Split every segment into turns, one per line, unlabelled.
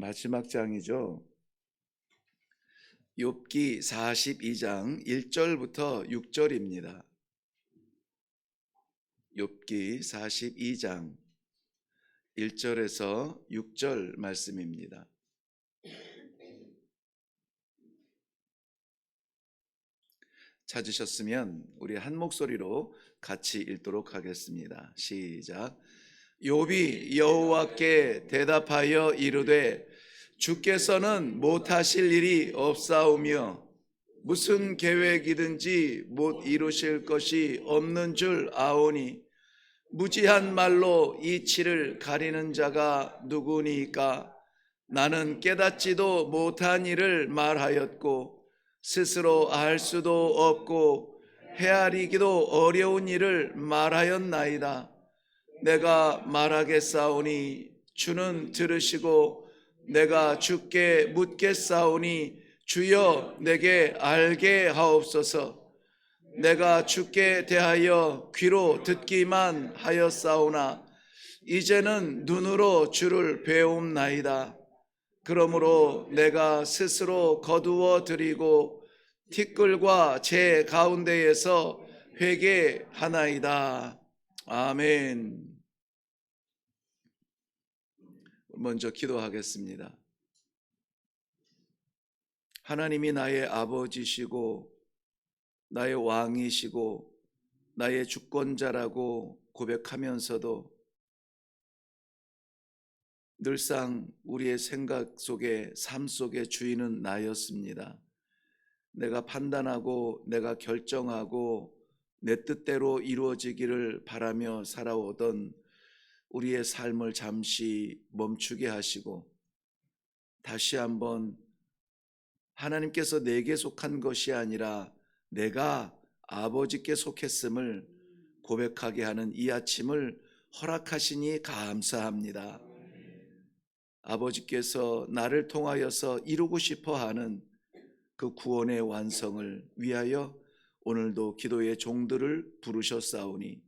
마지막 장이죠. 욥기 42장 1절부터 6절입니다. 욥기 42장 1절에서 6절 말씀입니다. 찾으셨으면 우리 한 목소리로 같이 읽도록 하겠습니다. 시작. 욥이 여호와께 대답하여 이르되 주께서는 못하실 일이 없사오며 무슨 계획이든지 못 이루실 것이 없는 줄 아오니 무지한 말로 이치를 가리는 자가 누구니까? 나는 깨닫지도 못한 일을 말하였고 스스로 알 수도 없고 헤아리기도 어려운 일을 말하였나이다. 내가 말하겠사오니 주는 들으시고 내가 주께 묻겠사오니 주여 내게 알게 하옵소서. 내가 주께 대하여 귀로 듣기만 하였사오나 이제는 눈으로 주를 배움나이다. 그러므로 내가 스스로 거두어 드리고 티끌과 제 가운데에서 회개하나이다. 아멘. 먼저 기도하겠습니다. 하나님이 나의 아버지시고 나의 왕이시고 나의 주권자라고 고백하면서도 늘상 우리의 생각 속에 삶 속의 주인은 나였습니다. 내가 판단하고 내가 결정하고 내 뜻대로 이루어지기를 바라며 살아오던 우리의 삶을 잠시 멈추게 하시고 다시 한번 하나님께서 내게 속한 것이 아니라 내가 아버지께 속했음을 고백하게 하는 이 아침을 허락하시니 감사합니다. 아버지께서 나를 통하여서 이루고 싶어 하는 그 구원의 완성을 위하여 오늘도 기도의 종들을 부르셨사오니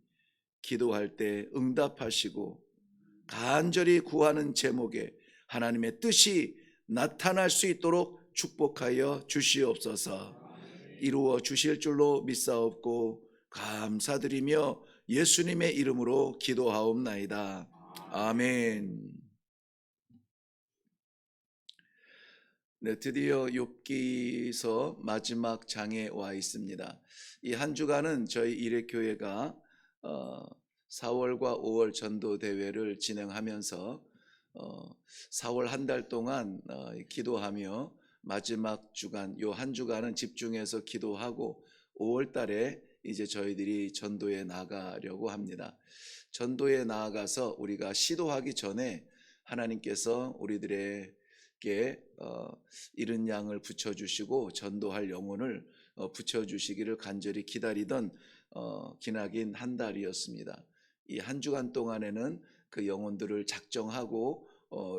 기도할 때 응답하시고 간절히 구하는 제목에 하나님의 뜻이 나타날 수 있도록 축복하여 주시옵소서. 이루어 주실 줄로 믿사옵고 감사드리며 예수님의 이름으로 기도하옵나이다. 아멘. 네, 드디어 욥기서 마지막 장에 와 있습니다. 이 한 주간은 저희 일회교회가 4월과 5월 전도 대회를 진행하면서 4월 한 달 동안 기도하며 마지막 주간 요 한 주간은 집중해서 기도하고 5월 달에 이제 저희들이 전도에 나가려고 합니다. 전도에 나아가서 우리가 시도하기 전에 하나님께서 우리들에게 잃은 양을 붙여주시고 전도할 영혼을 붙여주시기를 간절히 기다리던 기나긴 한 달이었습니다. 이 한 주간 동안에는 그 영혼들을 작정하고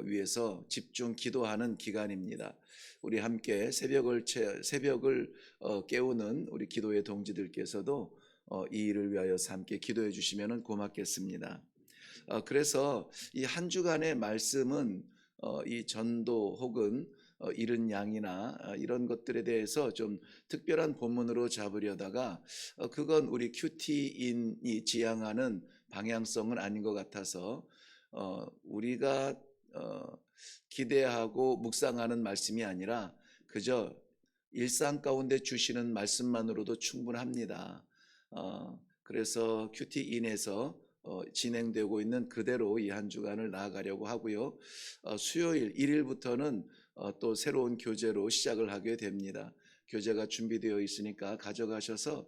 위해서 집중 기도하는 기간입니다. 우리 함께 새벽을 깨우는 우리 기도의 동지들께서도 이 일을 위하여서 함께 기도해 주시면 고맙겠습니다. 그래서 이 한 주간의 말씀은 이 전도 혹은 잃은 양이나 이런 것들에 대해서 좀 특별한 본문으로 잡으려다가 그건 우리 큐티인이 지향하는 방향성은 아닌 것 같아서 우리가 기대하고 묵상하는 말씀이 아니라 그저 일상 가운데 주시는 말씀만으로도 충분합니다. 그래서 큐티인에서 진행되고 있는 그대로 이 한 주간을 나아가려고 하고요. 수요일 1일부터는 또 새로운 교재로 시작을 하게 됩니다. 교재가 준비되어 있으니까 가져가셔서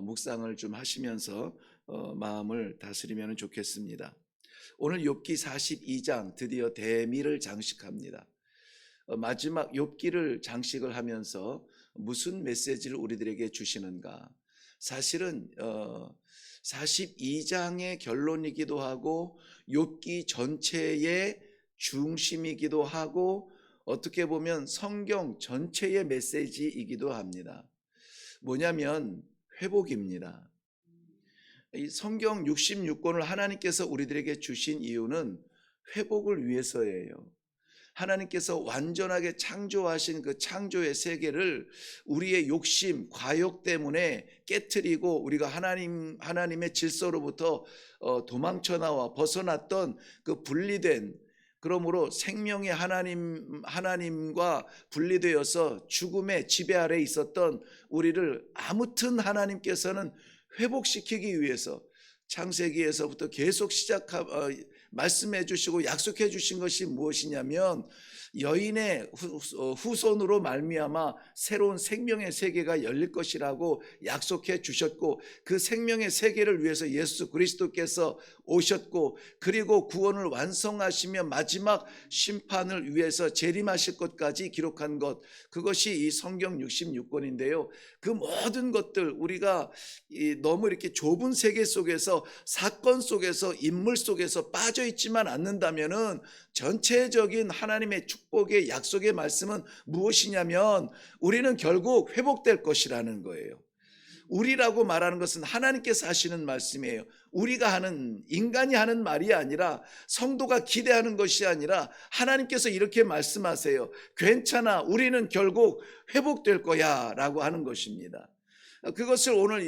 묵상을 좀 하시면서 마음을 다스리면 좋겠습니다. 오늘 욥기 42장 드디어 대미를 장식합니다. 마지막 욥기를 장식을 하면서 무슨 메시지를 우리들에게 주시는가? 사실은 42장의 결론이기도 하고 욥기 전체의 중심이기도 하고 어떻게 보면 성경 전체의 메시지이기도 합니다. 뭐냐면 회복입니다. 이 성경 66권을 하나님께서 우리들에게 주신 이유는 회복을 위해서예요. 하나님께서 완전하게 창조하신 그 창조의 세계를 우리의 욕심, 과욕 때문에 깨트리고 우리가 하나님의 질서로부터 도망쳐 나와 벗어났던 그 분리된, 그러므로 생명의 하나님과 분리되어서 죽음의 지배 아래 있었던 우리를 아무튼 하나님께서는 회복시키기 위해서 창세기에서부터 계속 말씀해 주시고 약속해 주신 것이 무엇이냐면 여인의 후손으로 말미암아 새로운 생명의 세계가 열릴 것이라고 약속해 주셨고, 그 생명의 세계를 위해서 예수 그리스도께서 오셨고, 그리고 구원을 완성하시며 마지막 심판을 위해서 재림하실 것까지 기록한 것, 그것이 이 성경 66권인데요. 그 모든 것들, 우리가 너무 이렇게 좁은 세계 속에서, 사건 속에서, 인물 속에서 빠져 있지만 않는다면은 전체적인 하나님의 축복의 약속의 말씀은 무엇이냐면 우리는 결국 회복될 것이라는 거예요. 우리라고 말하는 것은 하나님께서 하시는 말씀이에요. 우리가 하는, 인간이 하는 말이 아니라, 성도가 기대하는 것이 아니라 하나님께서 이렇게 말씀하세요. 괜찮아, 우리는 결국 회복될 거야 라고 하는 것입니다. 그것을 오늘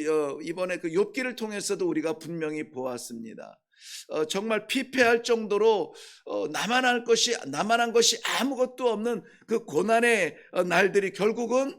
이번에 그 욥기를 통해서도 우리가 분명히 보았습니다. 정말 피폐할 정도로 나만한 것이 아무것도 없는 그 고난의 날들이 결국은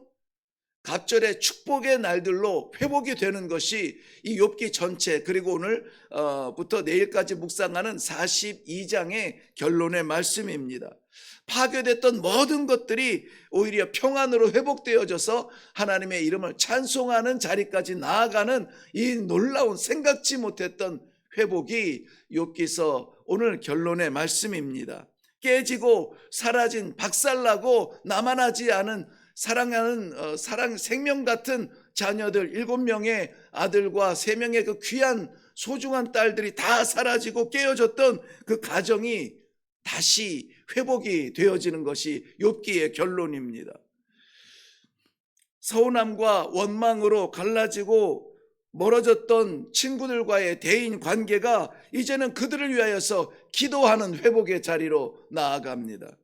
갑절의 축복의 날들로 회복이 되는 것이 이 욥기 전체, 그리고 오늘부터 내일까지 묵상하는 42장의 결론의 말씀입니다. 파괴됐던 모든 것들이 오히려 평안으로 회복되어져서 하나님의 이름을 찬송하는 자리까지 나아가는 이 놀라운, 생각지 못했던 회복이 욥기서 오늘 결론의 말씀입니다. 깨지고 사라진, 박살나고 남아나지 않은 생명 같은 자녀들 7명의 아들과 3명의 그 귀한 소중한 딸들이 다 사라지고 깨어졌던 그 가정이 다시 회복이 되어지는 것이 욥기의 결론입니다. 서운함과 원망으로 갈라지고 멀어졌던 친구들과의 대인 관계가 이제는 그들을 위하여서 기도하는 회복의 자리로 나아갑니다.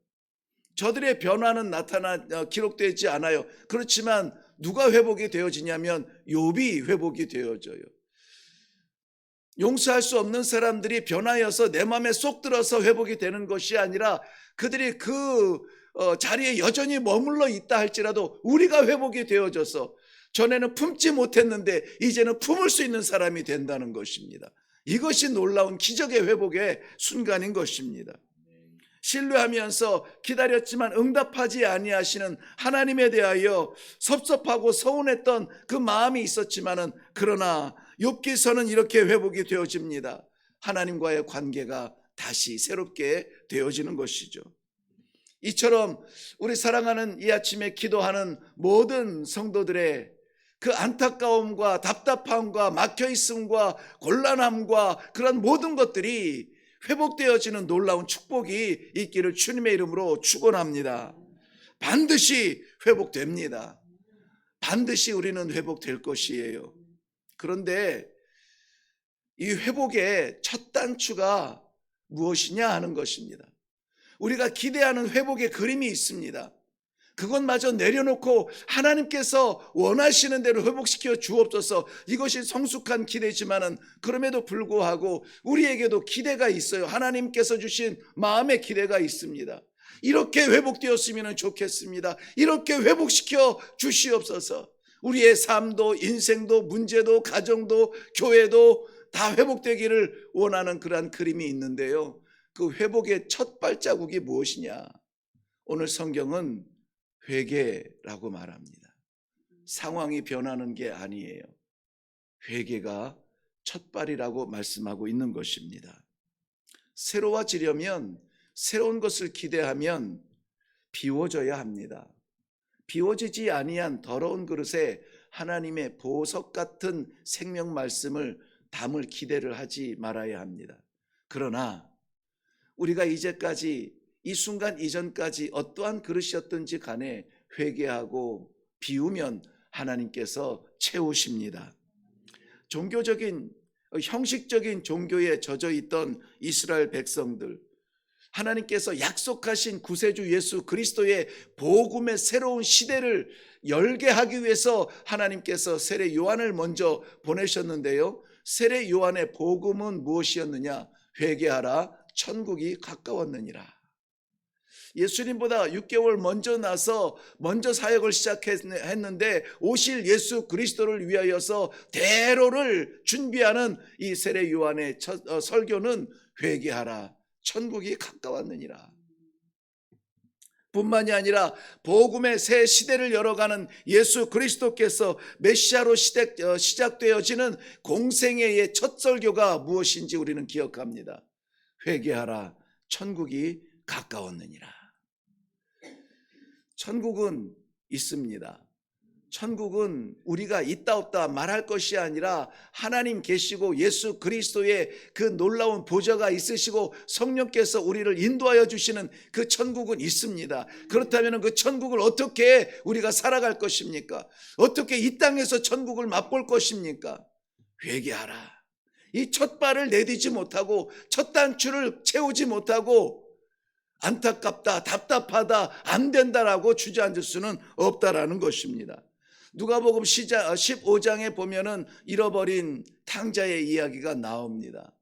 저들의 변화는 기록되지 않아요. 그렇지만 누가 회복이 되어지냐면 욥이 회복이 되어져요. 용서할 수 없는 사람들이 변하여서 내 마음에 쏙 들어서 회복이 되는 것이 아니라, 그들이 그 자리에 여전히 머물러 있다 할지라도 우리가 회복이 되어져서 전에는 품지 못했는데 이제는 품을 수 있는 사람이 된다는 것입니다. 이것이 놀라운 기적의 회복의 순간인 것입니다. 신뢰하면서 기다렸지만 응답하지 아니하시는 하나님에 대하여 섭섭하고 서운했던 그 마음이 있었지만은, 그러나 욥기서는 이렇게 회복이 되어집니다. 하나님과의 관계가 다시 새롭게 되어지는 것이죠. 이처럼 우리 사랑하는 이 아침에 기도하는 모든 성도들의 그 안타까움과 답답함과 막혀있음과 곤란함과 그런 모든 것들이 회복되어지는 놀라운 축복이 있기를 주님의 이름으로 축원합니다. 반드시 회복됩니다. 반드시 우리는 회복될 것이에요. 그런데 이 회복의 첫 단추가 무엇이냐 하는 것입니다. 우리가 기대하는 회복의 그림이 있습니다. 그것마저 내려놓고 하나님께서 원하시는 대로 회복시켜 주옵소서. 이것이 성숙한 기대지만은 그럼에도 불구하고 우리에게도 기대가 있어요. 하나님께서 주신 마음의 기대가 있습니다. 이렇게 회복되었으면 좋겠습니다. 이렇게 회복시켜 주시옵소서. 우리의 삶도, 인생도, 문제도, 가정도, 교회도 다 회복되기를 원하는 그러한 그림이 있는데요. 그 회복의 첫 발자국이 무엇이냐? 오늘 성경은 회개라고 말합니다. 상황이 변하는 게 아니에요. 회개가 첫발이라고 말씀하고 있는 것입니다. 새로워지려면, 새로운 것을 기대하면 비워져야 합니다. 비워지지 아니한 더러운 그릇에 하나님의 보석 같은 생명 말씀을 담을 기대를 하지 말아야 합니다. 그러나 우리가 이제까지, 이 순간 이전까지 어떠한 그릇이었든지 간에 회개하고 비우면 하나님께서 채우십니다. 형식적인 종교에 젖어 있던 이스라엘 백성들, 하나님께서 약속하신 구세주 예수 그리스도의 복음의 새로운 시대를 열게 하기 위해서 하나님께서 세례 요한을 먼저 보내셨는데요. 세례 요한의 복음은 무엇이었느냐? 회개하라, 천국이 가까웠느니라. 예수님보다 6개월 먼저 나서 먼저 사역을 시작했는데 오실 예수 그리스도를 위하여서 대로를 준비하는 이 세례 요한의 설교는 회개하라, 천국이 가까웠느니라. 뿐만이 아니라 복음의 새 시대를 열어가는 예수 그리스도께서 메시아로 시작되어지는 공생애의 첫 설교가 무엇인지 우리는 기억합니다. 회개하라, 천국이 가까웠느니라. 천국은 있습니다. 천국은 우리가 있다 없다 말할 것이 아니라 하나님 계시고 예수 그리스도의 그 놀라운 보좌가 있으시고 성령께서 우리를 인도하여 주시는 그 천국은 있습니다. 그렇다면 그 천국을 어떻게 우리가 살아갈 것입니까? 어떻게 이 땅에서 천국을 맛볼 것입니까? 회개하라. 이 첫 발을 내딛지 못하고 첫 단추를 채우지 못하고 안타깝다, 답답하다, 안 된다라고 주저앉을 수는 없다라는 것입니다. 누가복음 15장에 보면은 잃어버린 탕자의 이야기가 나옵니다.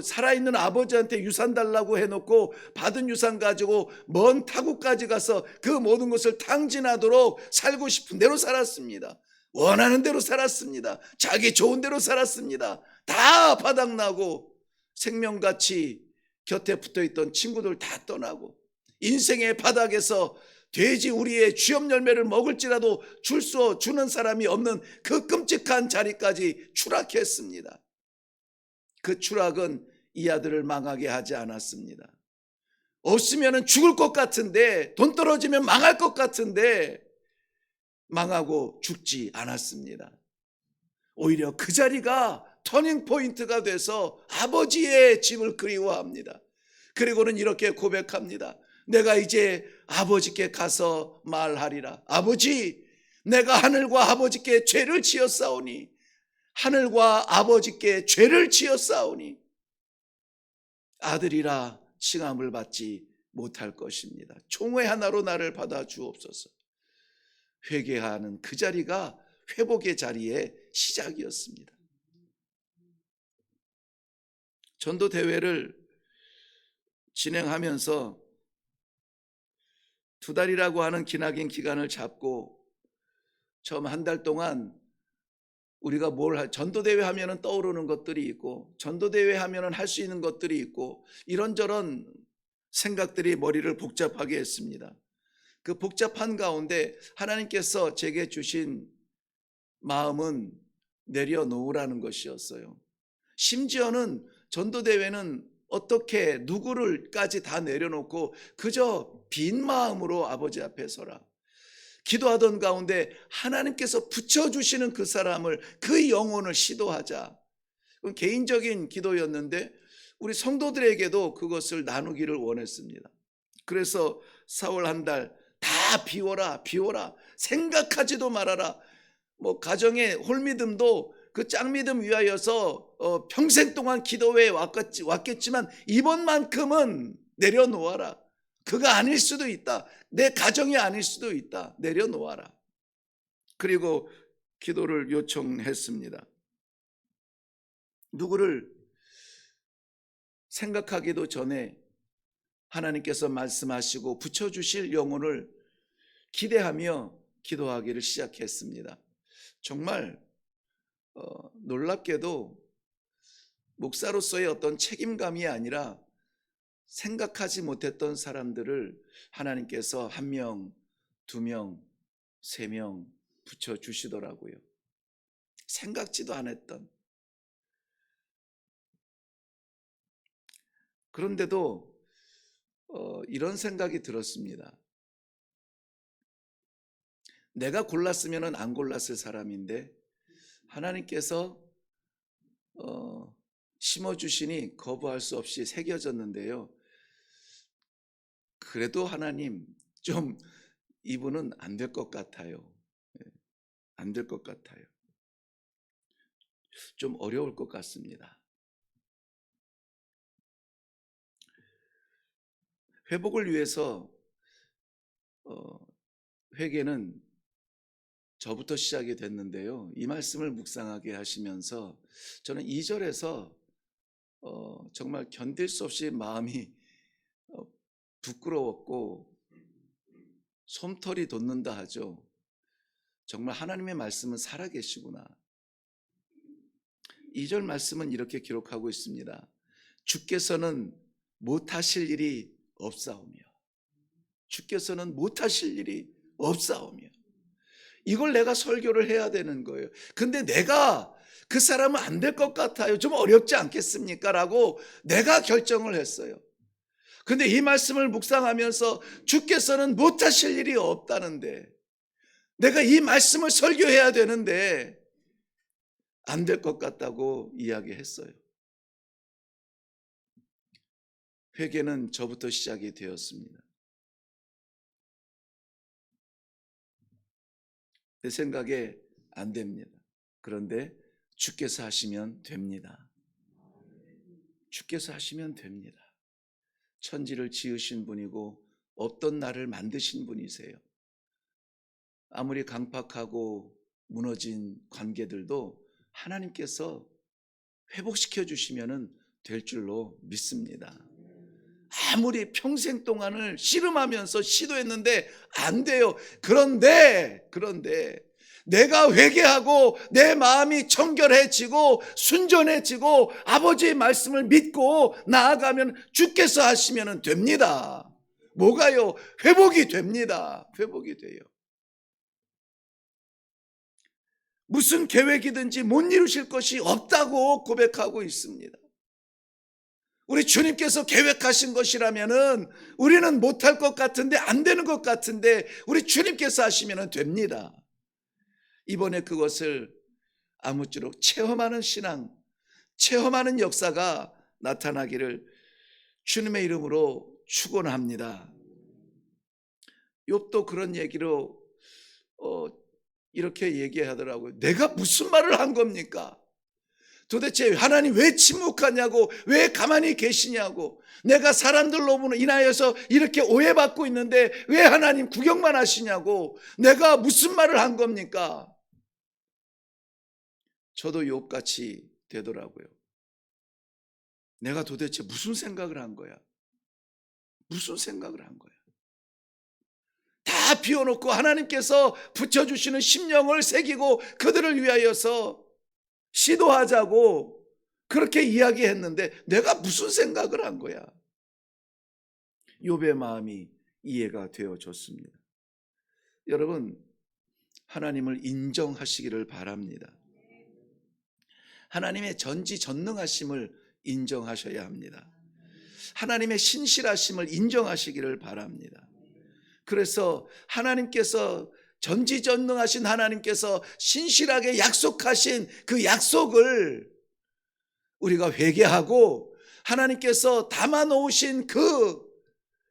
살아있는 아버지한테 유산 달라고 해놓고 받은 유산 가지고 먼 타국까지 가서 그 모든 것을 탕진하도록 살고 싶은 대로 살았습니다. 원하는 대로 살았습니다. 자기 좋은 대로 살았습니다. 다 바닥나고 생명같이 곁에 붙어있던 친구들 다 떠나고 인생의 바닥에서 돼지 우리의 쥐염 열매를 먹을지라도 주는 사람이 없는 그 끔찍한 자리까지 추락했습니다. 그 추락은 이 아들을 망하게 하지 않았습니다. 없으면 죽을 것 같은데, 돈 떨어지면 망할 것 같은데 망하고 죽지 않았습니다. 오히려 그 자리가 터닝 포인트가 돼서 아버지의 집을 그리워합니다. 그리고는 이렇게 고백합니다. 내가 이제 아버지께 가서 말하리라. 아버지, 내가 하늘과 아버지께 죄를 지었사오니, 하늘과 아버지께 죄를 지었사오니 아들이라 칭함을 받지 못할 것입니다. 총회 하나로 나를 받아 주옵소서. 회개하는 그 자리가 회복의 자리의 시작이었습니다. 전도 대회를 진행하면서 2달이라고 하는 기나긴 기간을 잡고 처음 1달 동안 우리가 전도대회 하면은 떠오르는 것들이 있고 전도대회 하면은 할 수 있는 것들이 있고 이런저런 생각들이 머리를 복잡하게 했습니다. 그 복잡한 가운데 하나님께서 제게 주신 마음은 내려놓으라는 것이었어요. 심지어는 전도대회는 어떻게 누구를까지 다 내려놓고 그저 빈 마음으로 아버지 앞에 서라. 기도하던 가운데 하나님께서 붙여주시는 그 사람을, 그 영혼을 시도하자. 그건 개인적인 기도였는데 우리 성도들에게도 그것을 나누기를 원했습니다. 그래서 4월 1달 다 비워라, 비워라. 생각하지도 말아라. 가정의 홀믿음도 그 짝믿음 위하여서 평생 동안 기도회에 왔겠지만 이번만큼은 내려놓아라. 그가 아닐 수도 있다. 내 가정이 아닐 수도 있다. 내려놓아라. 그리고 기도를 요청했습니다. 누구를 생각하기도 전에 하나님께서 말씀하시고 붙여주실 영혼을 기대하며 기도하기를 시작했습니다. 정말 놀랍게도 목사로서의 어떤 책임감이 아니라 생각하지 못했던 사람들을 하나님께서 1명, 2명, 3명 붙여주시더라고요. 생각지도 않았던. 그런데도 이런 생각이 들었습니다. 내가 골랐으면 안 골랐을 사람인데 하나님께서 심어주시니 거부할 수 없이 새겨졌는데요. 그래도 하나님 좀 이분은 안 될 것 같아요. 안 될 것 같아요. 좀 어려울 것 같습니다. 회복을 위해서 회개는 저부터 시작이 됐는데요. 이 말씀을 묵상하게 하시면서 저는 2절에서 정말 견딜 수 없이 마음이 어, 부끄러웠고 솜털이 돋는다 하죠. 정말 하나님의 말씀은 살아계시구나. 2절 말씀은 이렇게 기록하고 있습니다. 주께서는 못하실 일이 없사오며, 주께서는 못하실 일이 없사오며. 이걸 내가 설교를 해야 되는 거예요. 근데 내가 그 사람은 안 될 것 같아요. 좀 어렵지 않겠습니까? 라고 내가 결정을 했어요. 근데 이 말씀을 묵상하면서 주께서는 못하실 일이 없다는데, 내가 이 말씀을 설교해야 되는데 안 될 것 같다고 이야기했어요. 회개는 저부터 시작이 되었습니다. 내 생각에 안 됩니다. 그런데 주께서 하시면 됩니다. 주께서 하시면 됩니다. 천지를 지으신 분이고 없던 나를 만드신 분이세요. 아무리 강팍하고 무너진 관계들도 하나님께서 회복시켜 주시면 될 줄로 믿습니다. 아무리 평생 동안을 씨름하면서 시도했는데 안 돼요. 그런데 내가 회개하고 내 마음이 청결해지고 순전해지고 아버지의 말씀을 믿고 나아가면 주께서 하시면 됩니다. 뭐가요? 회복이 됩니다. 회복이 돼요. 무슨 계획이든지 못 이루실 것이 없다고 고백하고 있습니다. 우리 주님께서 계획하신 것이라면은 우리는 못할 것 같은데, 안 되는 것 같은데 우리 주님께서 하시면 됩니다. 이번에 그것을 아무쪼록 체험하는 신앙, 체험하는 역사가 나타나기를 주님의 이름으로 축원합니다. 욥도 그런 얘기로 이렇게 얘기하더라고요. 내가 무슨 말을 한 겁니까? 도대체 하나님 왜 침묵하냐고, 왜 가만히 계시냐고, 내가 사람들로 인하여서 이렇게 오해받고 있는데 왜 하나님 구경만 하시냐고, 내가 무슨 말을 한 겁니까? 저도 욥같이 되더라고요. 내가 도대체 무슨 생각을 한 거야? 무슨 생각을 한 거야? 다 비워놓고 하나님께서 붙여주시는 심령을 새기고 그들을 위하여서 시도하자고 그렇게 이야기했는데 내가 무슨 생각을 한 거야? 욥의 마음이 이해가 되어졌습니다. 여러분, 하나님을 인정하시기를 바랍니다. 하나님의 전지전능하심을 인정하셔야 합니다. 하나님의 신실하심을 인정하시기를 바랍니다. 그래서 하나님께서, 전지전능하신 하나님께서 신실하게 약속하신 그 약속을 우리가 회개하고 하나님께서 담아놓으신 그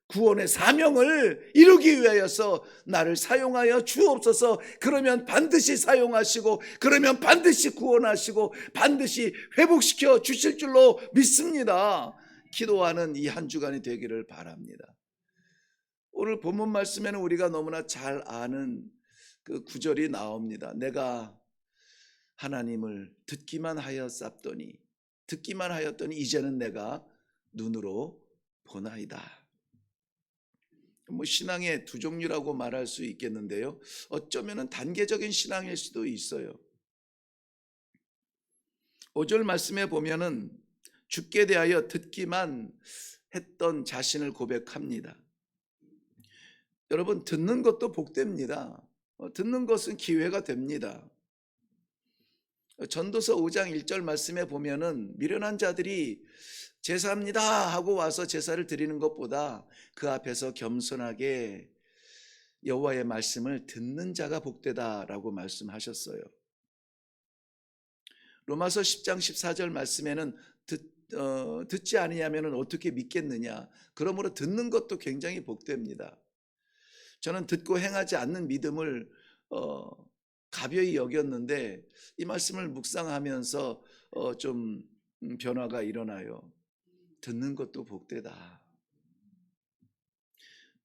구원의 사명을 이루기 위하여서 나를 사용하여 주옵소서. 그러면 반드시 사용하시고, 그러면 반드시 구원하시고, 반드시 회복시켜 주실 줄로 믿습니다. 기도하는 이 한 주간이 되기를 바랍니다. 오늘 본문 말씀에는 우리가 너무나 잘 아는 그 구절이 나옵니다. 내가 하나님을 듣기만 하였사더니, 듣기만 하였더니 이제는 내가 눈으로 보나이다. 신앙의 두 종류라고 말할 수 있겠는데요, 어쩌면 단계적인 신앙일 수도 있어요. 5절 말씀에 보면은 주께 대하여 듣기만 했던 자신을 고백합니다. 여러분, 듣는 것도 복됩니다. 듣는 것은 기회가 됩니다. 전도서 5장 1절 말씀에 보면은 미련한 자들이 제사합니다 하고 와서 제사를 드리는 것보다 그 앞에서 겸손하게 여호와의 말씀을 듣는 자가 복되다라고 말씀하셨어요. 로마서 10장 14절 말씀에는 듣지 아니하면 어떻게 믿겠느냐. 그러므로 듣는 것도 굉장히 복됩니다. 저는 듣고 행하지 않는 믿음을 가벼이 여겼는데 이 말씀을 묵상하면서 좀 변화가 일어나요. 듣는 것도 복되다.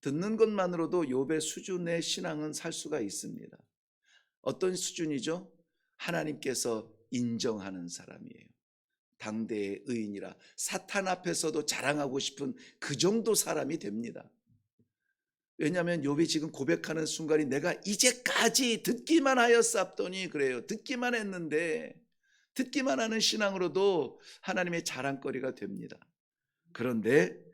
듣는 것만으로도 욥의 수준의 신앙은 살 수가 있습니다. 어떤 수준이죠? 하나님께서 인정하는 사람이에요. 당대의 의인이라 사탄 앞에서도 자랑하고 싶은 그 정도 사람이 됩니다. 왜냐하면 욥이 지금 고백하는 순간이 내가 이제까지 듣기만 하였사옵더니 그래요. 듣기만 했는데 듣기만 하는 신앙으로도 하나님의 자랑거리가 됩니다. 그런데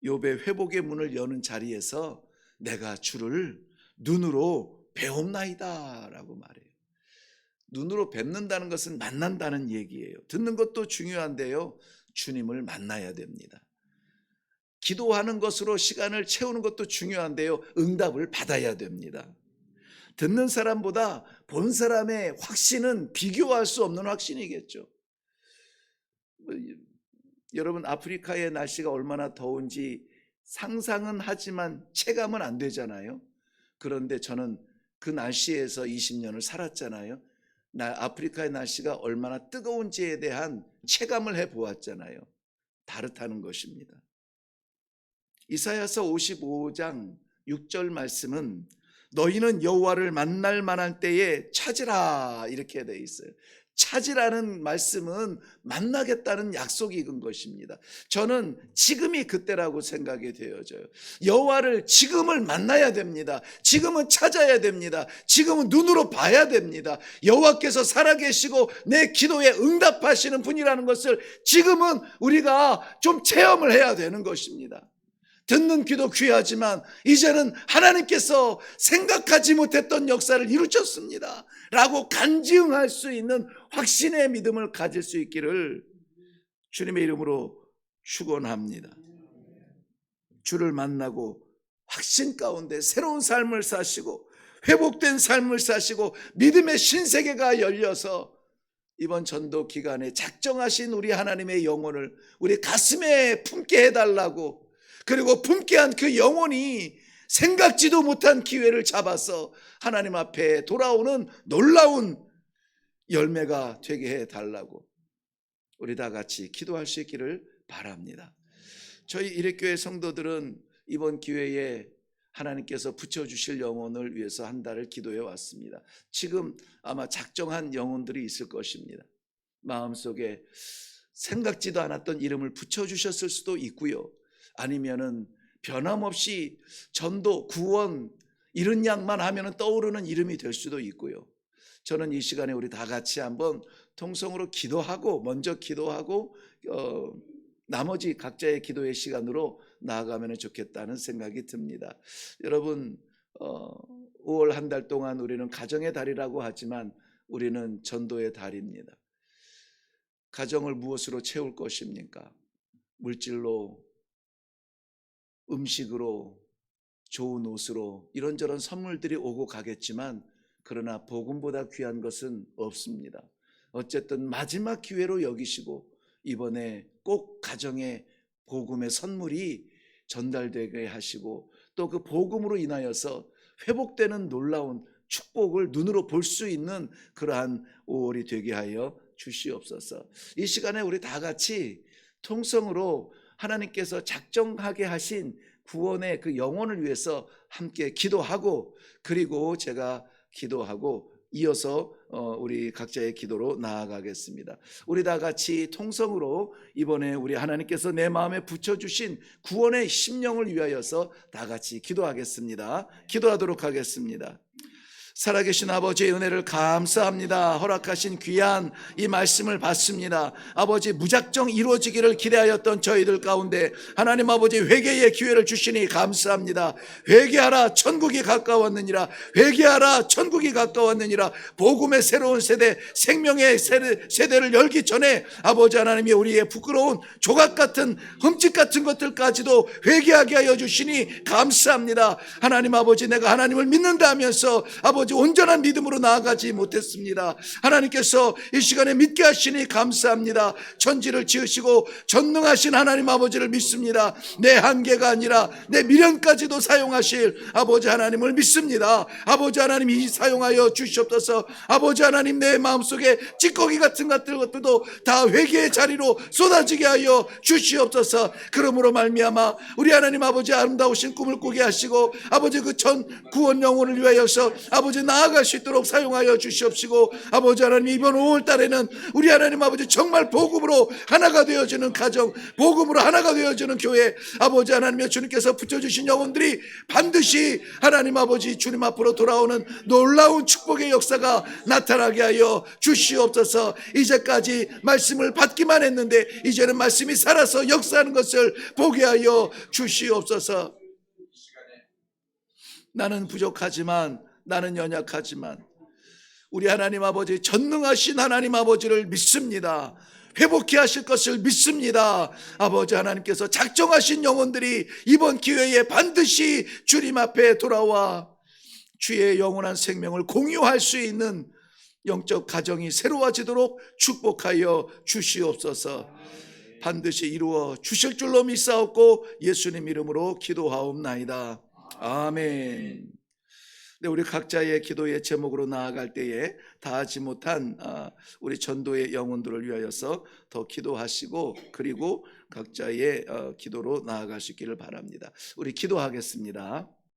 욥의 회복의 문을 여는 자리에서 내가 주를 눈으로 배옵나이다 라고 말해요. 눈으로 뵙는다는 것은 만난다는 얘기예요. 듣는 것도 중요한데요, 주님을 만나야 됩니다. 기도하는 것으로 시간을 채우는 것도 중요한데요, 응답을 받아야 됩니다. 듣는 사람보다 본 사람의 확신은 비교할 수 없는 확신이겠죠. 여러분, 아프리카의 날씨가 얼마나 더운지 상상은 하지만 체감은 안 되잖아요. 그런데 저는 그 날씨에서 20년을 살았잖아요. 아프리카의 날씨가 얼마나 뜨거운지에 대한 체감을 해보았잖아요. 다르다는 것입니다. 이사야서 55장 6절 말씀은 너희는 여호와를 만날 만한 때에 찾으라 이렇게 되어 있어요. 찾으라는 말씀은 만나겠다는 약속이 익은 것입니다. 저는 지금이 그때라고 생각이 되어져요. 여호와를 지금을 만나야 됩니다. 지금은 찾아야 됩니다. 지금은 눈으로 봐야 됩니다. 여호와께서 살아계시고 내 기도에 응답하시는 분이라는 것을 지금은 우리가 좀 체험을 해야 되는 것입니다. 듣는 귀도 귀하지만 이제는 하나님께서 생각하지 못했던 역사를 이루셨습니다 라고 간증할 수 있는 확신의 믿음을 가질 수 있기를 주님의 이름으로 축원합니다. 주를 만나고 확신 가운데 새로운 삶을 사시고 회복된 삶을 사시고 믿음의 신세계가 열려서 이번 전도 기간에 작정하신 우리 하나님의 영혼을 우리 가슴에 품게 해달라고, 그리고 품게 한 그 영혼이 생각지도 못한 기회를 잡아서 하나님 앞에 돌아오는 놀라운 열매가 되게 해달라고 우리 다 같이 기도할 수 있기를 바랍니다. 저희 일회교회 성도들은 이번 기회에 하나님께서 붙여주실 영혼을 위해서 한 달을 기도해 왔습니다. 지금 아마 작정한 영혼들이 있을 것입니다. 마음속에 생각지도 않았던 이름을 붙여주셨을 수도 있고요, 아니면은 변함없이 전도, 구원 이런 양만 하면은 떠오르는 이름이 될 수도 있고요. 저는 이 시간에 우리 다 같이 한번 통성으로 기도하고, 먼저 기도하고 나머지 각자의 기도의 시간으로 나아가면 좋겠다는 생각이 듭니다. 여러분, 5월 한 달 동안 우리는 가정의 달이라고 하지만 우리는 전도의 달입니다. 가정을 무엇으로 채울 것입니까? 물질로, 음식으로, 좋은 옷으로 이런저런 선물들이 오고 가겠지만 그러나 복음보다 귀한 것은 없습니다. 어쨌든 마지막 기회로 여기시고 이번에 꼭 가정에 복음의 선물이 전달되게 하시고 또 그 복음으로 인하여서 회복되는 놀라운 축복을 눈으로 볼 수 있는 그러한 5월이 되게 하여 주시옵소서. 이 시간에 우리 다 같이 통성으로 하나님께서 작정하게 하신 구원의 그 영혼을 위해서 함께 기도하고, 그리고 제가 기도하고 이어서 우리 각자의 기도로 나아가겠습니다. 우리 다 같이 통성으로 이번에 우리 하나님께서 내 마음에 붙여주신 구원의 심령을 위하여서 다 같이 기도하겠습니다. 기도하도록 하겠습니다. 살아계신 아버지의 은혜를 감사합니다. 허락하신 귀한 이 말씀을 받습니다. 아버지, 무작정 이루어지기를 기대하였던 저희들 가운데 하나님 아버지 회개의 기회를 주시니 감사합니다. 회개하라, 천국이 가까웠느니라. 회개하라, 천국이 가까웠느니라. 복음의 새로운 세대, 생명의 세대를 열기 전에 아버지 하나님이 우리의 부끄러운 조각 같은 흠집 같은 것들까지도 회개하게 하여 주시니 감사합니다. 하나님 아버지, 내가 하나님을 믿는다 하면서 아버지 아버지 온전한 믿음으로 나아가지 못했습니다. 하나님께서 이 시간에 믿게 하시니 감사합니다. 천지를 지으시고 전능하신 하나님 아버지를 믿습니다. 내 한계가 아니라 내 미련까지도 사용하실 아버지 하나님을 믿습니다. 아버지 하나님 이 사용하여 주시옵소서. 아버지 하나님 내 마음속에 찌꺼기 같은 것들도 다 회개의 자리로 쏟아지게 하여 주시옵소서. 그러므로 말미암아 우리 하나님 아버지 아름다우신 꿈을 꾸게 하시고 아버지 그 전 구원 영혼을 위하여서 아버지 나아갈 수 있도록 사용하여 주시옵시고 아버지 하나님 이번 5월 달에는 우리 하나님 아버지 정말 복음으로 하나가 되어지는 가정, 복음으로 하나가 되어지는 교회, 아버지 하나님의 주님께서 붙여주신 영혼들이 반드시 하나님 아버지 주님 앞으로 돌아오는 놀라운 축복의 역사가 나타나게 하여 주시옵소서. 이제까지 말씀을 받기만 했는데 이제는 말씀이 살아서 역사하는 것을 보게 하여 주시옵소서. 나는 부족하지만, 나는 연약하지만 우리 하나님 아버지 전능하신 하나님 아버지를 믿습니다. 회복해 하실 것을 믿습니다. 아버지 하나님께서 작정하신 영혼들이 이번 기회에 반드시 주님 앞에 돌아와 주의 영원한 생명을 공유할 수 있는 영적 가정이 새로워지도록 축복하여 주시옵소서. 반드시 이루어 주실 줄로 믿사옵고 예수님 이름으로 기도하옵나이다. 아멘. 네, 우리 각자의 기도의 제목으로 나아갈 때에 다하지 못한 우리 전도의 영혼들을 위하여서 더 기도하시고 그리고 각자의 기도로 나아갈 수 있기를 바랍니다. 우리 기도하겠습니다.